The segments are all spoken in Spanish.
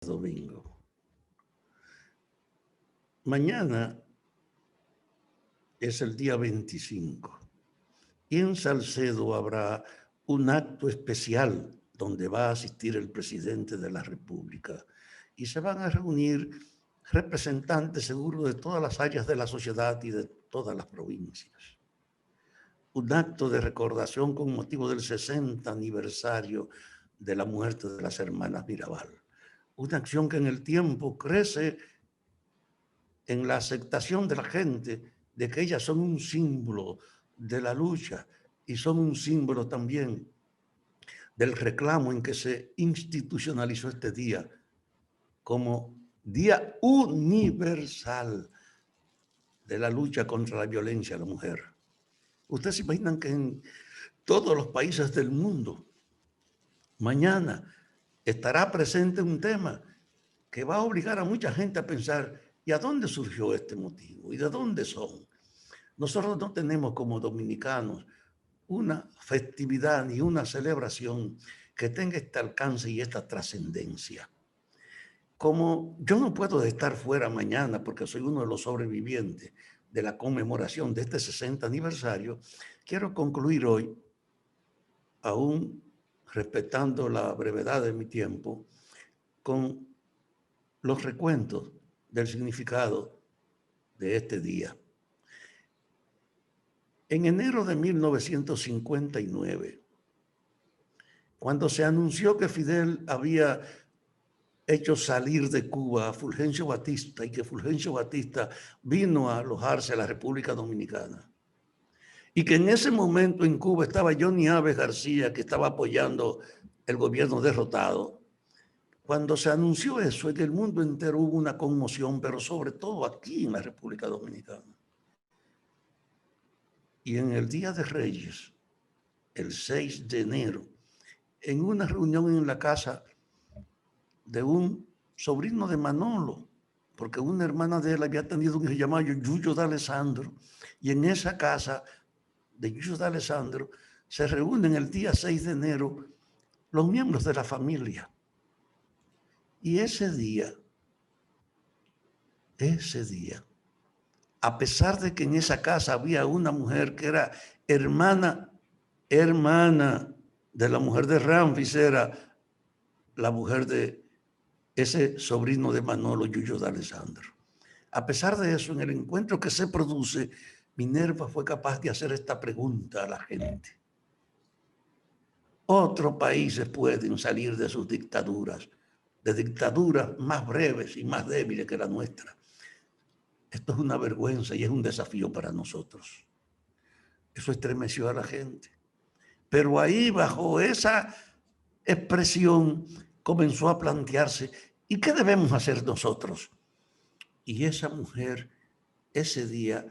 Domingo. Mañana es el día 25 y en Salcedo habrá un acto especial donde va a asistir el presidente de la República y se van a reunir representantes seguros de todas las áreas de la sociedad y de todas las provincias. Un acto de recordación con motivo del 60 aniversario de la muerte de las hermanas Mirabal. Una acción que en el tiempo crece en la aceptación de la gente de que ellas son un símbolo de la lucha y son un símbolo también del reclamo en que se institucionalizó este día como Día Universal de la lucha contra la violencia a la mujer. Ustedes se imaginan que en todos los países del mundo mañana estará presente un tema que va a obligar a mucha gente a pensar, ¿y a dónde surgió este motivo? ¿Y de dónde son? Nosotros no tenemos como dominicanos una festividad ni una celebración que tenga este alcance y esta trascendencia. Como yo no puedo estar fuera mañana porque soy uno de los sobrevivientes de la conmemoración de este 60 aniversario, quiero concluir hoy, aún respetando la brevedad de mi tiempo, con los recuentos del significado de este día. En enero de 1959, cuando se anunció que Fidel había hecho salir de Cuba a Fulgencio Batista y que Fulgencio Batista vino a alojarse a la República Dominicana, y que en ese momento en Cuba estaba Johnny Aves García, que estaba apoyando el gobierno derrotado, cuando se anunció eso, en el mundo entero hubo una conmoción, pero sobre todo aquí en la República Dominicana. Y en el Día de Reyes, el 6 de enero, en una reunión en la casa de un sobrino de Manolo, porque una hermana de él había tenido un hijo llamado Yuyo de Alessandro, y en esa casa de Yuyo de Alessandro se reúnen el día 6 de enero los miembros de la familia. Y ese día, a pesar de que en esa casa había una mujer que era hermana de la mujer de Ramfis, era la mujer de ese sobrino de Manolo, Yuyo de Alessandro. A pesar de eso, en el encuentro que se produce, Minerva fue capaz de hacer esta pregunta a la gente. Otros países pueden salir de sus dictaduras, de dictaduras más breves y más débiles que la nuestra. Esto es una vergüenza y es un desafío para nosotros. Eso estremeció a la gente. Pero ahí, bajo esa expresión, comenzó a plantearse, ¿y qué debemos hacer nosotros? Y esa mujer, ese día,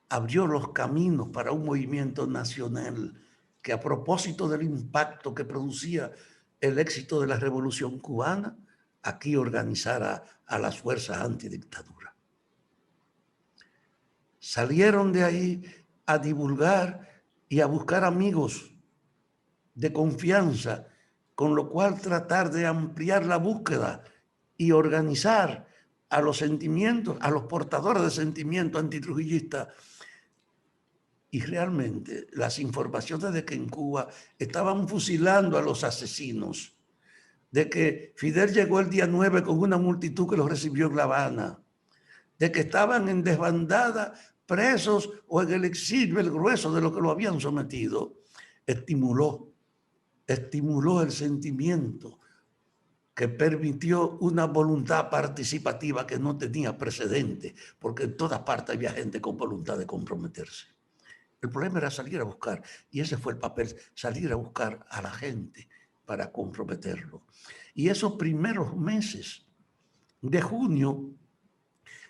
abrió los caminos para un movimiento nacional que, a propósito del impacto que producía el éxito de la Revolución Cubana, aquí organizara a las fuerzas antidictadura. Salieron de ahí a divulgar y a buscar amigos de confianza, con lo cual tratar de ampliar la búsqueda y organizar a los sentimientos, a los portadores de sentimientos antitrujillistas. Y realmente las informaciones de que en Cuba estaban fusilando a los asesinos, de que Fidel llegó el día 9 con una multitud que los recibió en La Habana, de que estaban en desbandada presos o en el exilio, el grueso de lo que lo habían sometido, estimuló el sentimiento que permitió una voluntad participativa que no tenía precedente, porque en todas partes había gente con voluntad de comprometerse. El problema era salir a buscar, y ese fue el papel, salir a buscar a la gente para comprometerlo. Y esos primeros meses de junio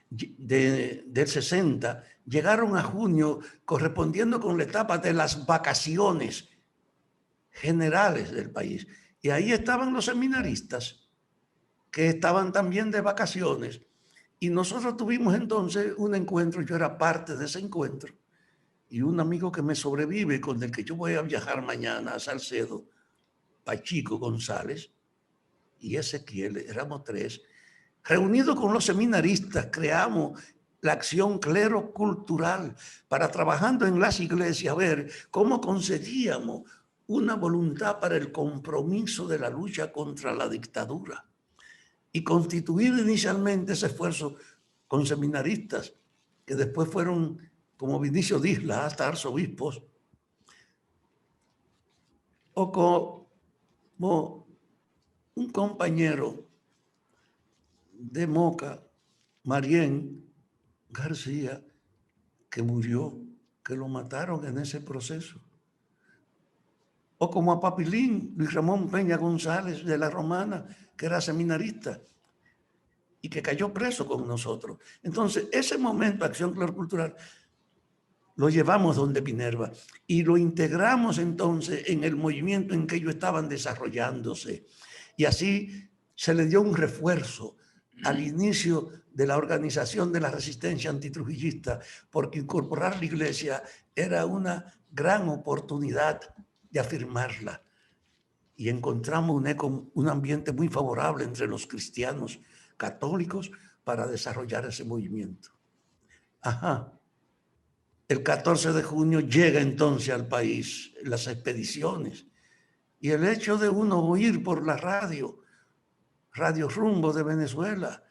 del 60 llegaron a junio correspondiendo con la etapa de las vacaciones generales del país. Y ahí estaban los seminaristas que estaban también de vacaciones. Y nosotros tuvimos entonces un encuentro, yo era parte de ese encuentro, y un amigo que me sobrevive, con el que yo voy a viajar mañana a Salcedo, Pachico González, y Ezequiel, éramos 3, reunidos con los seminaristas, creamos la acción clero cultural para, trabajando en las iglesias, ver cómo conseguíamos una voluntad para el compromiso de la lucha contra la dictadura y constituir inicialmente ese esfuerzo con seminaristas que después fueron, como Vinicio Disla, hasta arzobispos, o como un compañero de Moca, Marién García, que murió, que lo mataron en ese proceso. O como a Papilín, Luis Ramón Peña González de la Romana, que era seminarista y que cayó preso con nosotros. Entonces, ese momento de acción clero-cultural lo llevamos donde Minerva y lo integramos entonces en el movimiento en que ellos estaban desarrollándose. Y así se le dio un refuerzo al inicio de la organización de la resistencia antitrujillista, porque incorporar la iglesia era una gran oportunidad de afirmarla. Y encontramos un ambiente muy favorable entre los cristianos católicos para desarrollar ese movimiento. Ajá. El 14 de junio llega entonces al país las expediciones. Y el hecho de uno oír por la Radio Rumbo de Venezuela,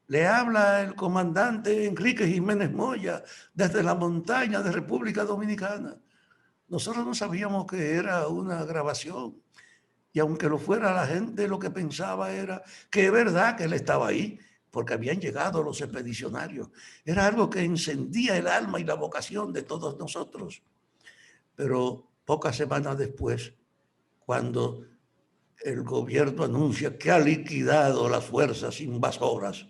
le habla el comandante Enrique Jiménez Moya desde la montaña de República Dominicana. Nosotros no sabíamos que era una grabación. Y aunque lo fuera, la gente lo que pensaba era que es verdad que él estaba ahí, porque habían llegado los expedicionarios. Era algo que encendía el alma y la vocación de todos nosotros. Pero pocas semanas después, cuando el gobierno anuncia que ha liquidado las fuerzas invasoras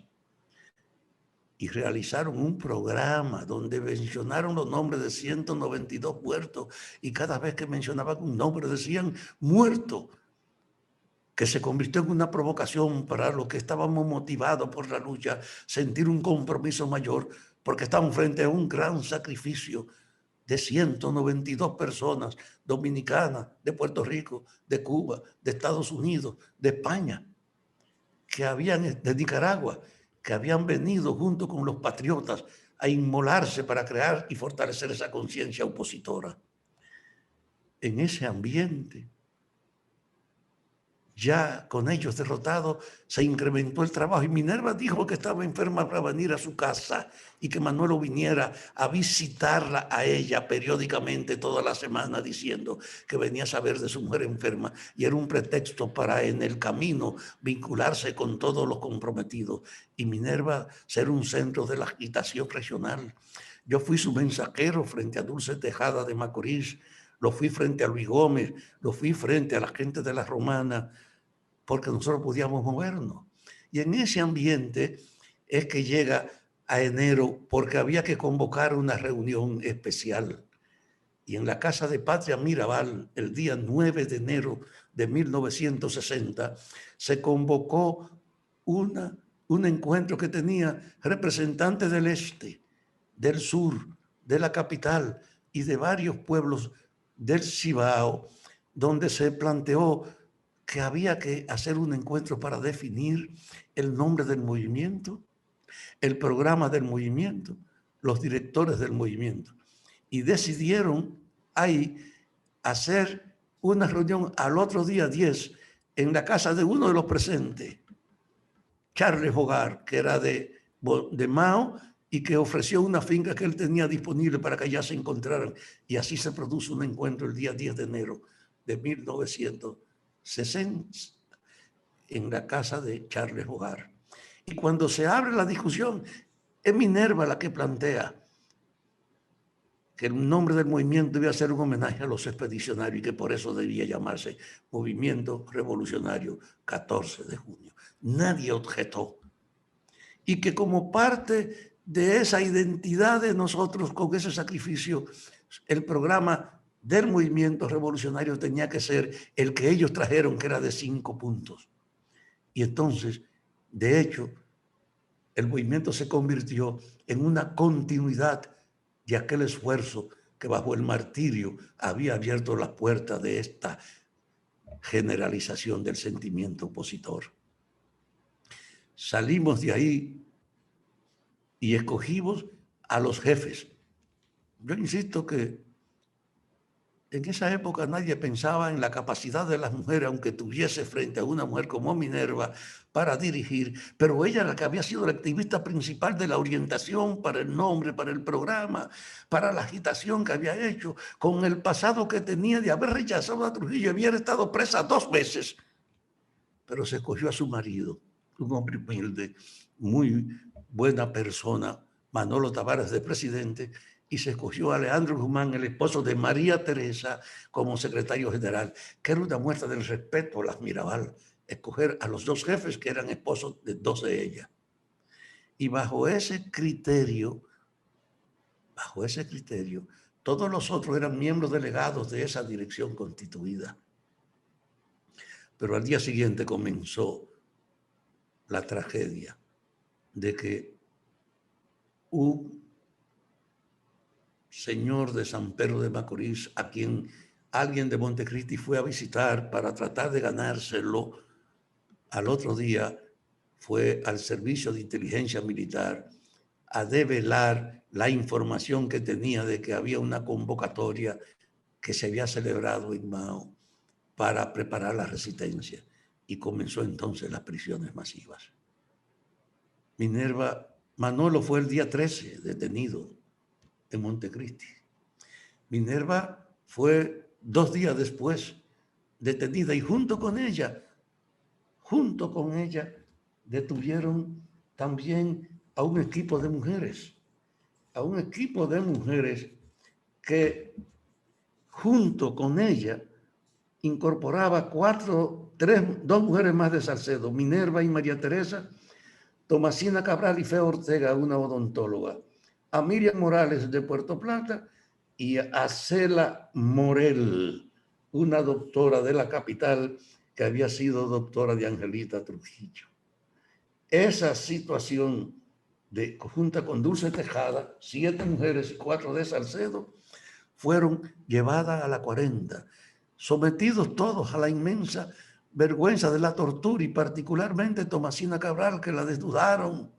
y realizaron un programa donde mencionaron los nombres de 192 muertos y cada vez que mencionaban un nombre decían muerto, que se convirtió en una provocación para los que estábamos motivados por la lucha, sentir un compromiso mayor, porque estamos frente a un gran sacrificio de 192 personas dominicanas, de Puerto Rico, de Cuba, de Estados Unidos, de España, de Nicaragua, que habían venido junto con los patriotas a inmolarse para crear y fortalecer esa conciencia opositora. En ese ambiente, ya con ellos derrotados, se incrementó el trabajo y Minerva dijo que estaba enferma para venir a su casa y que Manuelo viniera a visitarla a ella periódicamente toda la semana, diciendo que venía a saber de su mujer enferma y era un pretexto para en el camino vincularse con todos los comprometidos y Minerva ser un centro de la agitación regional. Yo fui su mensajero frente a Dulce Tejada de Macorís, lo fui frente a Luis Gómez, lo fui frente a la gente de la Romana, porque nosotros podíamos movernos. Y en ese ambiente es que llega a enero, porque había que convocar una reunión especial. Y en la Casa de Patria Mirabal, el día 9 de enero de 1960, se convocó un encuentro que tenía representantes del este, del sur, de la capital y de varios pueblos del Cibao, donde se planteó que había que hacer un encuentro para definir el nombre del movimiento, el programa del movimiento, los directores del movimiento. Y decidieron ahí hacer una reunión al otro día 10 en la casa de uno de los presentes, Charles Bogar, que era de Mao y que ofreció una finca que él tenía disponible para que allá se encontraran. Y así se produce un encuentro el día 10 de enero de 1960 en la casa de Charles Bogar. Y cuando se abre la discusión, es Minerva la que plantea que el nombre del movimiento debía ser un homenaje a los expedicionarios y que por eso debía llamarse Movimiento Revolucionario 14 de junio. Nadie objetó. Y que como parte de esa identidad de nosotros con ese sacrificio, el programa del movimiento revolucionario tenía que ser el que ellos trajeron, que era de 5 puntos. Y entonces, de hecho, el movimiento se convirtió en una continuidad de aquel esfuerzo que bajo el martirio había abierto las puertas de esta generalización del sentimiento opositor. Salimos de ahí y escogimos a los jefes. Yo insisto que en esa época nadie pensaba en la capacidad de las mujeres, aunque tuviese frente a una mujer como Minerva para dirigir, pero ella era la que había sido la activista principal de la orientación para el nombre, para el programa, para la agitación que había hecho, con el pasado que tenía de haber rechazado a Trujillo, había estado presa 2 veces, pero se escogió a su marido, un hombre humilde, muy buena persona, Manolo Tavares de presidente, y se escogió a Leandro Guzmán, el esposo de María Teresa, como secretario general, que era una muestra del respeto a las Mirabal, escoger a los 2 jefes que eran esposos de 2 de ellas. Y bajo ese criterio, todos los otros eran miembros delegados de esa dirección constituida. Pero al día siguiente comenzó la tragedia de que un señor de San Pedro de Macorís, a quien alguien de Montecristi fue a visitar para tratar de ganárselo, al otro día fue al servicio de inteligencia militar a develar la información que tenía de que había una convocatoria que se había celebrado en Mao para preparar la resistencia, y comenzó entonces las prisiones masivas. Manolo fue el día 13 detenido en Montecristi. Minerva fue 2 días después detenida, y junto con ella detuvieron también a un equipo de mujeres, que junto con ella incorporaba 2 mujeres más de Salcedo, Minerva y María Teresa, Tomasina Cabral y Feo Ortega, una odontóloga, a Miriam Morales de Puerto Plata y a Cela Morel, una doctora de la capital que había sido doctora de Angelita Trujillo. Esa situación junta con Dulce Tejada, 7 mujeres y 4 de Salcedo, fueron llevadas a la 40, sometidos todos a la inmensa vergüenza de la tortura, y particularmente Tomasina Cabral, que la desnudaron,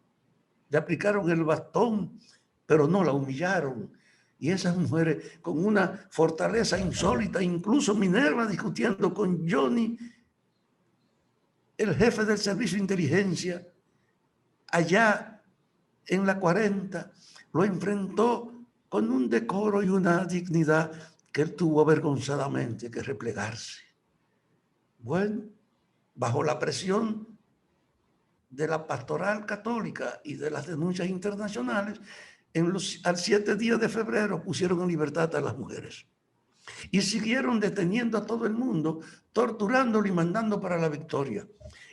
le aplicaron el bastón, pero no la humillaron. Y esas mujeres con una fortaleza insólita, incluso Minerva discutiendo con Johnny, el jefe del servicio de inteligencia, allá en la 40, lo enfrentó con un decoro y una dignidad que él tuvo avergonzadamente que replegarse. Bueno, bajo la presión de la pastoral católica y de las denuncias internacionales, al 7 días de febrero pusieron en libertad a las mujeres. Y siguieron deteniendo a todo el mundo, torturándolo y mandando para la Victoria.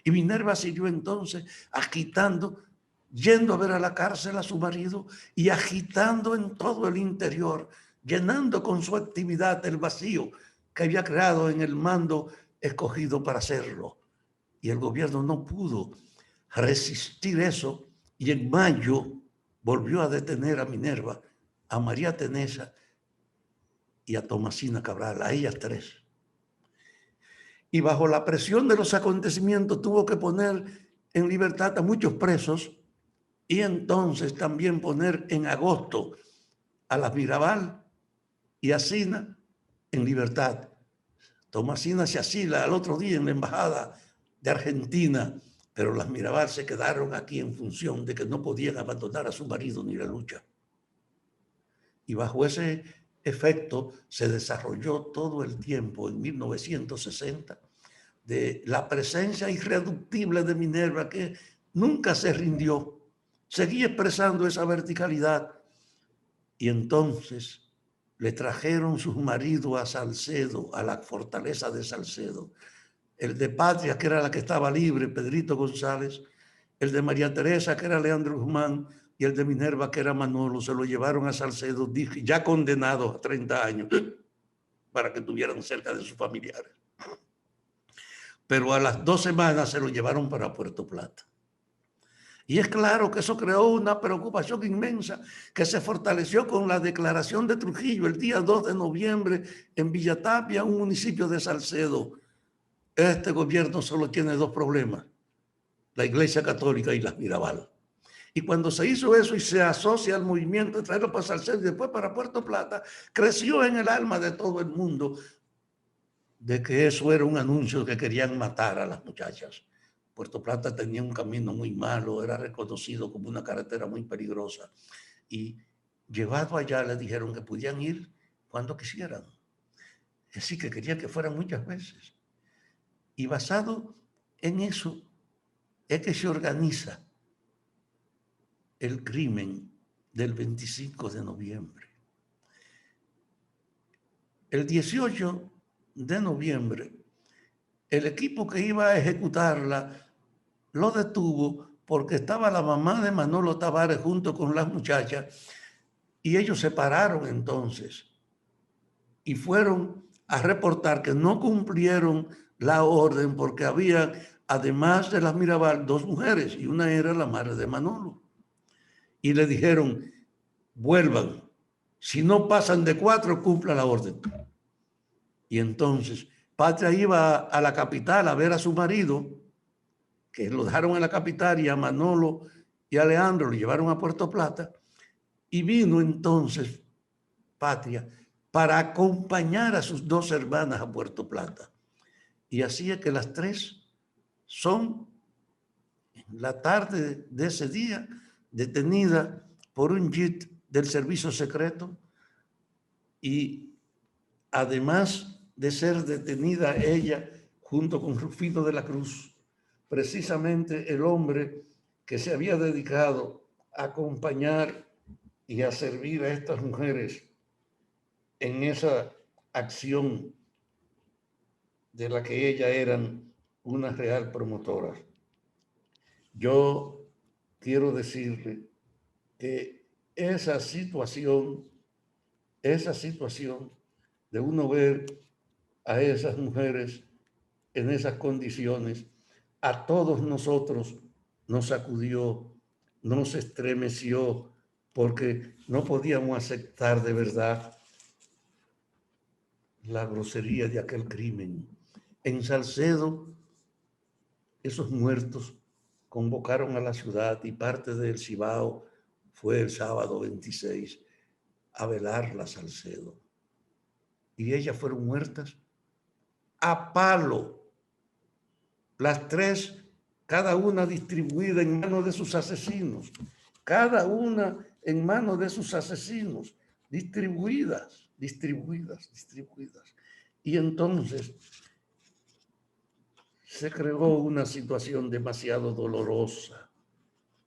Y Minerva siguió entonces agitando, yendo a ver a la cárcel a su marido y agitando en todo el interior, llenando con su actividad el vacío que había creado en el mando escogido para hacerlo. Y el gobierno no pudo resistir eso, y en mayo volvió a detener a Minerva, a María Teresa y a Tomasina Cabral, a ellas 3. Y bajo la presión de los acontecimientos tuvo que poner en libertad a muchos presos, y entonces también poner en agosto a las Mirabal y a Sina en libertad. Tomasina se asila al otro día en la embajada de Argentina, pero las Mirabal se quedaron aquí en función de que no podían abandonar a su marido ni la lucha. Y bajo ese efecto se desarrolló todo el tiempo, en 1960, de la presencia irreductible de Minerva, que nunca se rindió, seguía expresando esa verticalidad. Y entonces le trajeron sus maridos a Salcedo, a la fortaleza de Salcedo. El de Patria, que era la que estaba libre, Pedrito González, el de María Teresa, que era Leandro Guzmán, y el de Minerva, que era Manolo. Se lo llevaron a Salcedo, ya condenados a 30 años, para que estuvieran cerca de sus familiares. Pero a las 2 semanas se lo llevaron para Puerto Plata. Y es claro que eso creó una preocupación inmensa que se fortaleció con la declaración de Trujillo el día 2 de noviembre en Villatapia, un municipio de Salcedo, este gobierno solo tiene dos problemas, la Iglesia Católica y las Mirabal. Y cuando se hizo eso y se asocia al movimiento de traerlo para Salcedo y después para Puerto Plata, creció en el alma de todo el mundo de que eso era un anuncio que querían matar a las muchachas. Puerto Plata tenía un camino muy malo, era reconocido como una carretera muy peligrosa. Y llevado allá le dijeron que podían ir cuando quisieran. Así que querían que fueran muchas veces. Y basado en eso es que se organiza el crimen del 25 de noviembre. El 18 de noviembre, el equipo que iba a ejecutarla lo detuvo porque estaba la mamá de Manolo Tavares junto con las muchachas y ellos se pararon entonces y fueron a reportar que no cumplieron la orden porque había, además de las Mirabal, dos mujeres y una era la madre de Manolo. Y le dijeron, vuelvan, si no pasan de 4, cumpla la orden. Y entonces Patria iba a la capital a ver a su marido, que lo dejaron en la capital, y a Manolo y a Leandro lo llevaron a Puerto Plata, y vino entonces Patria para acompañar a sus dos hermanas a Puerto Plata. Y así es que las tres son, en la tarde de ese día, detenidas por un JIT del servicio secreto y además de ser detenida ella junto con Rufino de la Cruz, precisamente el hombre que se había dedicado a acompañar y a servir a estas mujeres en esa acción de la que ellas eran una real promotora. Yo quiero decirle que esa situación de uno ver a esas mujeres en esas condiciones, a todos nosotros nos sacudió, nos estremeció, porque no podíamos aceptar de verdad la grosería de aquel crimen. En Salcedo, esos muertos convocaron a la ciudad y parte del Cibao fue el sábado 26 a velarla a Salcedo. Y ellas fueron muertas a palo, las tres, cada una distribuida en manos de sus asesinos, cada una en manos de sus asesinos, distribuidas. Y entonces se creó una situación demasiado dolorosa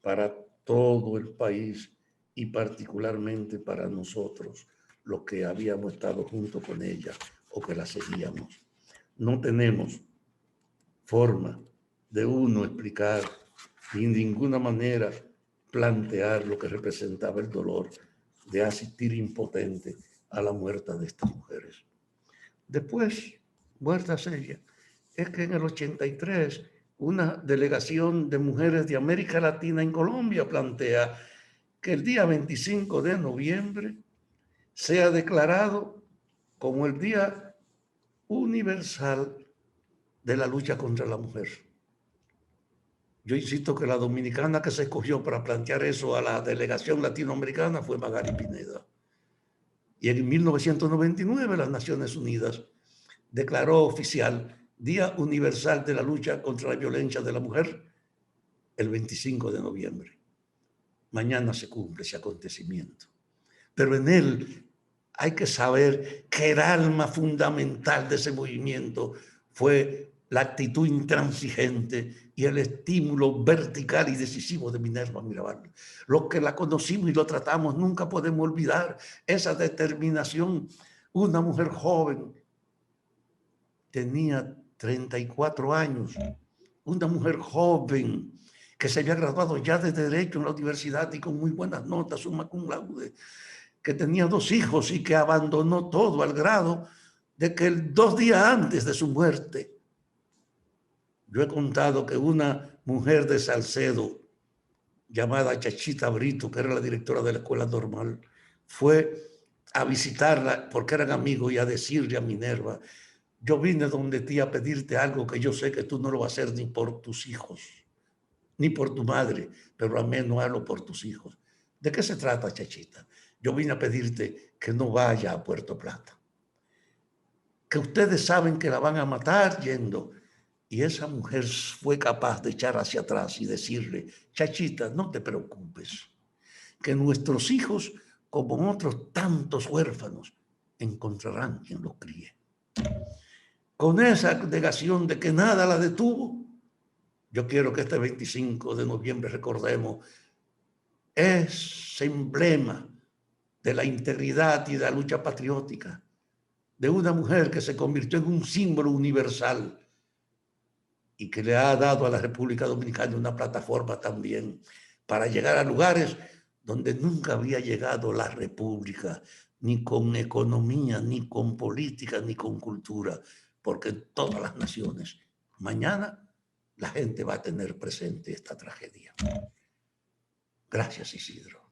para todo el país y particularmente para nosotros, los que habíamos estado junto con ella o que la seguíamos. No tenemos forma de uno explicar ni de ninguna manera plantear lo que representaba el dolor de asistir impotente a la muerte de estas mujeres. Después, muertas ellas, es que en el 83 una delegación de mujeres de América Latina en Colombia plantea que el día 25 de noviembre sea declarado como el Día Universal de la lucha contra la mujer. Yo insisto que la dominicana que se escogió para plantear eso a la delegación latinoamericana fue Magali Pineda. Y en 1999 las Naciones Unidas declaró oficial Día Universal de la Lucha contra la Violencia de la Mujer el 25 de noviembre. Mañana se cumple ese acontecimiento. Pero en él hay que saber que el alma fundamental de ese movimiento fue la actitud intransigente y el estímulo vertical y decisivo de Minerva Mirabal. Los que la conocimos y lo tratamos nunca podemos olvidar esa determinación. Una mujer joven, tenía 34 años, una mujer joven que se había graduado ya de Derecho en la universidad y con muy buenas notas, summa cum laude, que tenía 2 hijos y que abandonó todo al grado de que 2 días antes de su muerte, yo he contado que una mujer de Salcedo llamada Chachita Brito, que era la directora de la escuela normal, fue a visitarla porque eran amigos y a decirle a Minerva, Yo vine donde ti a pedirte algo que yo sé que tú no lo vas a hacer ni por tus hijos, ni por tu madre, pero al menos hazlo por tus hijos. ¿De qué se trata, Chachita? Yo vine a pedirte que no vaya a Puerto Plata, que ustedes saben que la van a matar yendo. Y esa mujer fue capaz de echar hacia atrás y decirle, Chachita, no te preocupes, que nuestros hijos, como otros tantos huérfanos, encontrarán quien los críe. Con esa negación de que nada la detuvo, yo quiero que este 25 de noviembre recordemos ese emblema de la integridad y de la lucha patriótica de una mujer que se convirtió en un símbolo universal y que le ha dado a la República Dominicana una plataforma también para llegar a lugares donde nunca había llegado la República, ni con economía, ni con política, ni con cultura, porque en todas las naciones, mañana la gente va a tener presente esta tragedia. Gracias, Isidro.